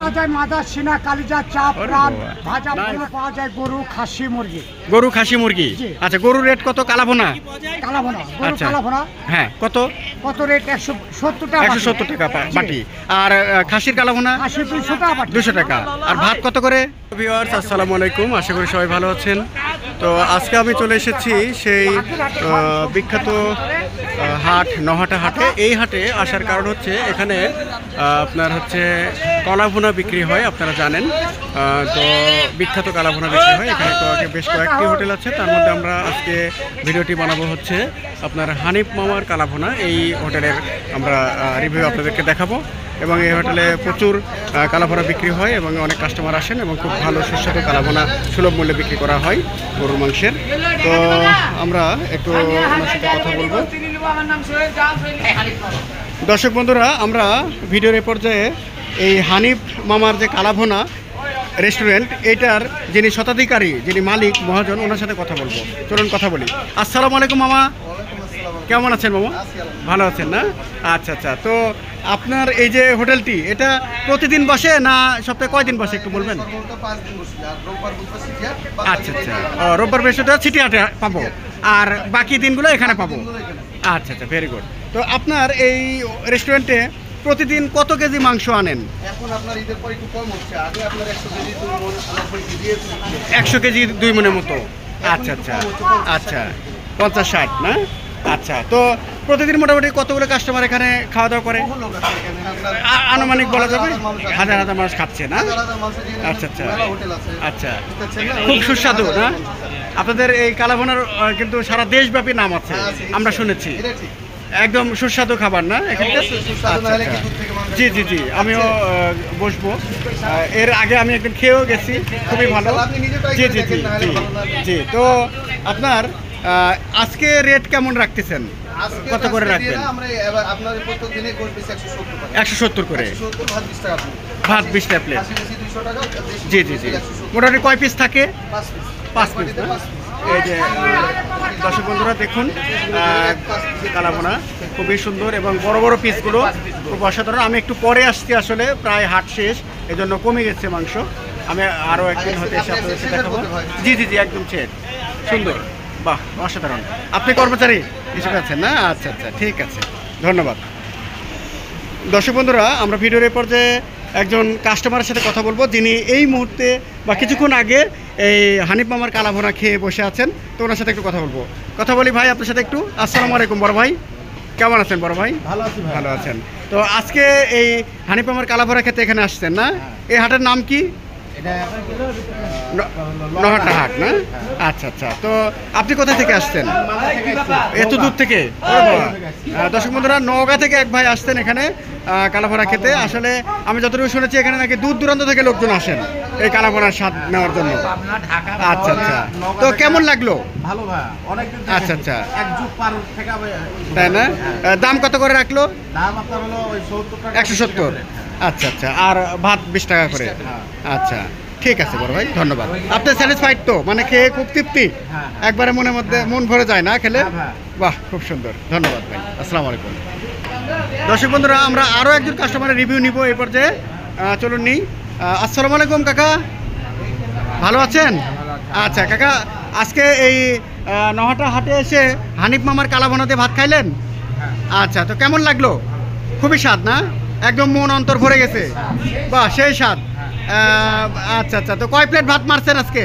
মাদা সিনা কালিজা চাপ প্রাণ ভাজা পুরো পাওয়া যায় গরু খাসি মুরগি। গরু খাসি মুরগি, আচ্ছা। গরুর রেট কত? কালাভোনা কালাভোনা গরু আচ্ছা। কালাভোনা হ্যাঁ, কত? কত রেট? 170 টাকা। 170 টাকা বাটি। আর খাসির কালাভোনা 200 টাকা বাটি। 200 টাকা। আর ভাত কত করে? ভিউয়ার্স আসসালামু আলাইকুম, আশা করি সবাই ভালো আছেন। তো আজকে আমি চলে এসেছি সেই বিখ্যাত হাট, নহাটা হাটে। এই হাটে আসার কারণ হচ্ছে এখানে আপনার হচ্ছে কলাভুনা বিক্রি হয়, আপনারা জানেন। তো বিখ্যাত কালাভুনা বিক্রি হয় এখানে। বেশ কয়েকটি হোটেল আছে, তার মধ্যে আমরা আজকে ভিডিওটি বানাবো হচ্ছে আপনার হানিফ মামার কালাভুনা। এই হোটেলের আমরা রিভিউ আপনাদেরকে দেখাবো। এবং এই হোটেলে প্রচুর কালাভুনা বিক্রি হয় এবং অনেক কাস্টমার আসেন এবং খুব ভালো সুস্বাদু কালাভুনা সুলভ মূল্যে বিক্রি করা হয় গরুর মাংসের। তো আমরা একটু ওনার সাথে কথা বলবো। দর্শক বন্ধুরা, আমরা ভিডিওর এ পর্যায়ে এই হানিফ মামার যে কালাভুনা রেস্টুরেন্ট, এটার যিনি শতাধিকারী, যিনি মালিক মহাজন, ওনার সাথে কথা বলবো। চলুন কথা বলি। আসসালামু আলাইকুম মামা, কেমন আছেন মামা? ভালো আছেন না? আচ্ছা আচ্ছা। তো আপনার এই যে হোটেলটি, এটা প্রতিদিন বসে না সপ্তাহে কয়দিন বসে একটু বলবেন? আচ্ছা আচ্ছা। রোববার বৃহস্পতিবার সিটি হাটে পাবো, আর বাকি দিনগুলো এখানে পাবো। আচ্ছা আচ্ছা, ভেরি গুড। তো আপনার এই রেস্টুরেন্টে প্রতিদিন কত কেজি মাংস আনেন? এখন আপনার ঈদের পর একটু কম হচ্ছে। আগে আপনার 100 কেজি 2 মনের মতো। আচ্ছা আচ্ছা আচ্ছা, 50-60 না? আচ্ছা। তো প্রতিদিন মোটামুটি কতগুলো কাস্টমার এখানে খাওয়া দাওয়া করে? আনুমানিক বলা যাবে হাজার হাজার মানুষ খাচ্ছে না? আচ্ছা আচ্ছা আচ্ছা, খুব সুস্বাদু না? আপনাদের এই কালাভুনার কিন্তু সারা দেশব্যাপী নাম আছে, আমরা শুনেছি। একদম সুস্বাদু খাবার না এখানটা? জি জি জি, আমিও বসবো। এর আগে আমি একদিন খেয়েও গেছি, খুবই ভালো। জি জি জি জি জি। তো আপনার আজকে রেট কেমন রাখতেছেন? কত করে রাখবেন? 170 করে। ভাত 20 টাকা প্লেট। জি জি জি। মোটামুটি কয় পিস থাকে? 5 পিস না? এই যে দর্শক বন্ধুরা দেখুন, কালাভুনা খুবই সুন্দর এবং বড় বড় পিসগুলো খুব অসাধারণ। আমি একটু পরে আসছি, আসলে প্রায় হাট শেষ, এজন্য কমে গেছে মাংস। আমি আরও একদিন হতে এসে আপনাদের সাথে দেখাবো। জি জি জি, একদম চেট সুন্দর, বাহ অসাধারণ। আপনি কর্মচারী হিসেবে আছেন না? আচ্ছা আচ্ছা, ঠিক আছে, ধন্যবাদ। দর্শক বন্ধুরা, আমরা ভিডিওর এই পর্যায়ে একজন কাস্টমারের সাথে কথা বলবো, যিনি এই মুহূর্তে বা কিছুক্ষণ আগে এই হানিফ মামার কালাভুনা খেয়ে বসে আছেন। তো ওনার সাথে একটু কথা বলবো। কথা বলি ভাই আপনার সাথে একটু। আসসালামু আলাইকুম বড় ভাই, কেমন আছেন বড় ভাই? ভালো আছি। ভালো আছেন। তো আজকে এই হানিফ মামার কালাভুনা খেতে এখানে আসছেন না? এই হাটের নাম কি? নহাটা হাট না? আচ্ছা আচ্ছা। তো আপনি কোথা থেকে আসছেন? এত দূর থেকে? দর্শক বন্ধুরা, নওগাঁ থেকে এক ভাই আসছেন এখানে কালাভুনা খেতে। আসলে আমি যতটুকু শুনেছি এখানে নাকি দূর দূরান্ত থেকে লোকজন আসেন এই কালাভুনার স্বাদ নেওয়ার জন্য। আচ্ছা আচ্ছা। তো কেমন লাগলো? ভালো ভাই, অনেক দিন। আচ্ছা আচ্ছা, এক যুগ পার থেকে তাই না? দাম কত করে রাখলো? দাম আপনার হলো ওই 70 টাকা। 170। আচ্ছা আচ্ছা। আর ভাত 20 টাকা করে? আচ্ছা, ঠিক আছে বড় ভাই, ধন্যবাদ। আপনি স্যাটিসফাইড তো? মানে খেয়ে খুব তৃপ্তি একবারে মনের মধ্যে মন ভরে যায় না খেলে? বাহ, খুব সুন্দর, ধন্যবাদ ভাই। আসসালামু আলাইকুম। দর্শক বন্ধুরা, আমরা আরও একজন কাস্টমারের রিভিউ নিব এই পর্যায়ে। চলুন নিই। আসসালামু আলাইকুম কাকা, ভালো আছেন? আচ্ছা কাকা, আজকে এই নহাটা হাটে এসে হানিফ মামার কালাভুনাতে ভাত খাইলেন? আচ্ছা, তো কেমন লাগলো? খুবই স্বাদ না? একদম মন অন্তর ভরে গেছে? বাহ, সেই স্বাদ। আচ্ছা আচ্ছা। তো কয় প্লেট ভাত মারছেন আজকে?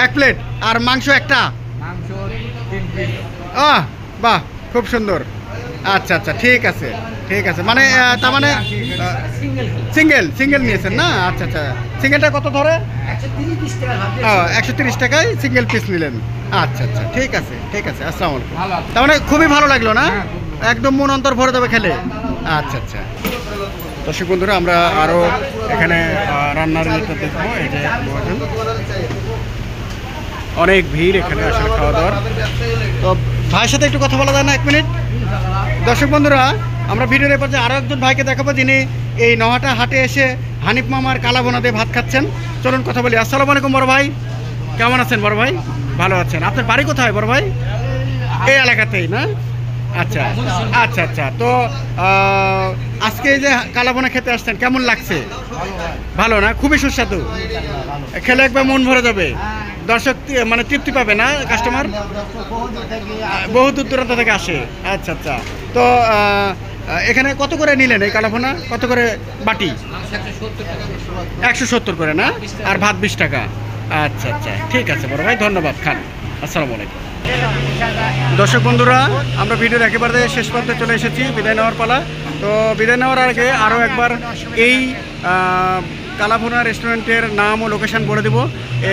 1 প্লেট। আর মাংস একটা? বাহ, খুব সুন্দর। আচ্ছা আচ্ছা, ঠিক আছে ঠিক আছে। মানে তার মানে সিঙ্গেল নিয়েছেন না? আচ্ছা আচ্ছা। সিঙ্গেলটা কত ধরে? 130 টাকায় সিঙ্গেল পিস নিলেন। আচ্ছা আচ্ছা, ঠিক আছে ঠিক আছে। আসসালামু আলাইকুম। তার মানে খুবই ভালো লাগলো না? একদম মন অন্তর ভরে দেবে খেলে? আচ্ছা আচ্ছা। দর্শক বন্ধুরা, আমরা আরও এখানে রান্নার ইয়েটা দেখবো। এই যে অনেক ভিড় এখানে আসলে খাওয়া দাওয়ার। তো ভাইয়ের সাথে একটু কথা বলা যায় না? 1 মিনিট। দর্শক বন্ধুরা, আমরা ভিডিওর এরপর যে আরও একজন ভাইকে দেখাবো, যিনি এই নহাটা হাটে এসে হানিফ মামার কালাভুনা দিয়ে ভাত খাচ্ছেন। চলুন কথা বলি। আসসালামু আলাইকুম বড় ভাই, কেমন আছেন বড় ভাই? ভালো আছেন। আপনার বাড়ি কোথায় বড় ভাই? এই এলাকাতেই না? আচ্ছা আচ্ছা আচ্ছা। তো আজকে এই যে কালাভুনা খেতে আসছেন কেমন লাগছে? ভালো না? খুবই সুস্বাদু, খেলে একবার মন ভরে যাবে। দর্শক মানে তৃপ্তি পাবে না, কাস্টমার বহু দূর দূরান্ত থেকে আসে। আচ্ছা আচ্ছা। তো এখানে কত করে নিলেন এই কালাভুনা? কত করে বাটি? 170 করে না? আর ভাত 20 টাকা। আচ্ছা আচ্ছা, ঠিক আছে বড় ভাই, ধন্যবাদ, খান। আসসালামু আলাইকুম। দর্শক বন্ধুরা, আমরা ভিডিওর একেবারে শেষ পর্যন্ত চলে এসেছি, বিদায় নেওয়ার পালা। তো বিদায় নেওয়ার আগে আরও একবার এই কালাভুনা রেস্টুরেন্টের নাম ও লোকেশন বলে দেব।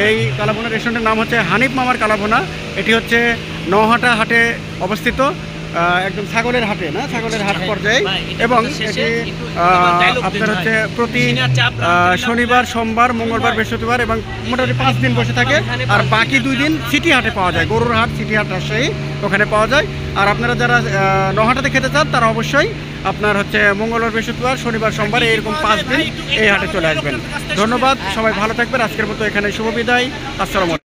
এই কালাভুনা রেস্টুরেন্টের নাম হচ্ছে হানিফ মামার কালাভুনা। এটি হচ্ছে নহাটা হাটে অবস্থিত, একদম ছাগলের হাটে না, ছাগলের হাট পর্যায়ে। এবং এটি আপনার হচ্ছে প্রতি শনিবার, সোমবার, মঙ্গলবার, বৃহস্পতিবার এবং মোটামুটি 5 দিন বসে থাকে। আর বাকি 2 দিন সিটি হাটে পাওয়া যায়, গরুর হাট, সিটি হাট রাজশাহী, ওখানে পাওয়া যায়। আর আপনারা যারা নহাটাতে খেতে চান তারা অবশ্যই আপনার হচ্ছে মঙ্গলবার, বৃহস্পতিবার, শনিবার, সোমবার এরকম 5 দিন এই হাটে চলে আসবেন। ধন্যবাদ, সবাই ভালো থাকবেন। আজকের মতো এখানে শুভ বিদায়। আসসালামু আলাইকুম।